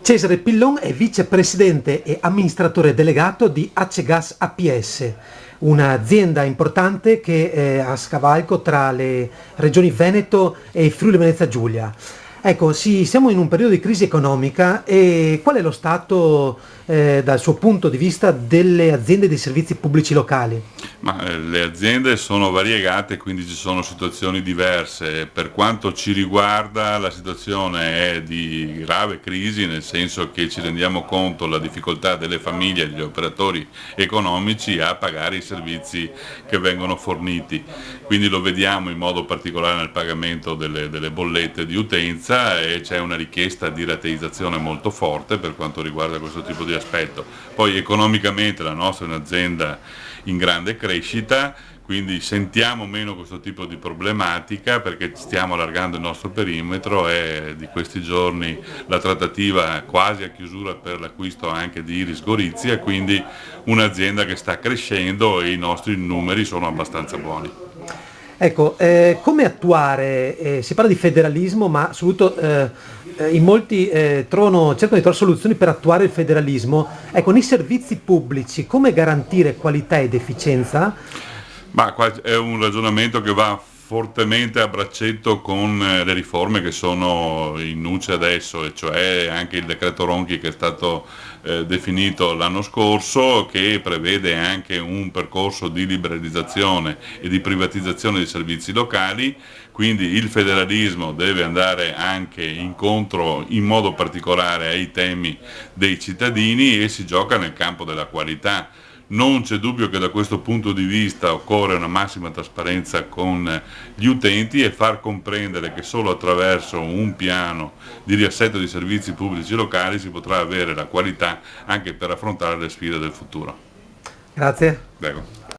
Cesare Pillon è vicepresidente e amministratore delegato di Acegas APS, un'azienda importante che è a scavalco tra le regioni Veneto e Friuli Venezia Giulia. Ecco, sì, siamo in un periodo di crisi economica e qual è lo stato, dal suo punto di vista, delle aziende dei servizi pubblici locali? Le aziende sono variegate, quindi ci sono situazioni diverse. Per quanto ci riguarda, la situazione è di grave crisi, nel senso che ci rendiamo conto della difficoltà delle famiglie e degli operatori economici a pagare i servizi che vengono forniti. Quindi lo vediamo in modo particolare nel pagamento delle bollette di utenza e c'è una richiesta di rateizzazione molto forte per quanto riguarda questo tipo di aspetto. Poi economicamente la nostra è un'azienda in grande crescita, quindi sentiamo meno questo tipo di problematica perché stiamo allargando il nostro perimetro e di questi giorni la trattativa è quasi a chiusura per l'acquisto anche di Iris Gorizia, quindi un'azienda che sta crescendo e i nostri numeri sono abbastanza buoni. Ecco, come attuare, si parla di federalismo, ma soprattutto in molti cercano di trovare soluzioni per attuare il federalismo. Ecco, nei servizi pubblici, come garantire qualità ed efficienza? Ma qua è un ragionamento che va fortemente a braccetto con le riforme che sono in nuce adesso, e cioè anche il decreto Ronchi che è stato definito l'anno scorso, che prevede anche un percorso di liberalizzazione e di privatizzazione dei servizi locali, quindi il federalismo deve andare anche incontro in modo particolare ai temi dei cittadini e si gioca nel campo della qualità. Non c'è dubbio che da questo punto di vista occorre una massima trasparenza con gli utenti e far comprendere che solo attraverso un piano di riassetto dei servizi pubblici locali si potrà avere la qualità anche per affrontare le sfide del futuro. Grazie. Prego.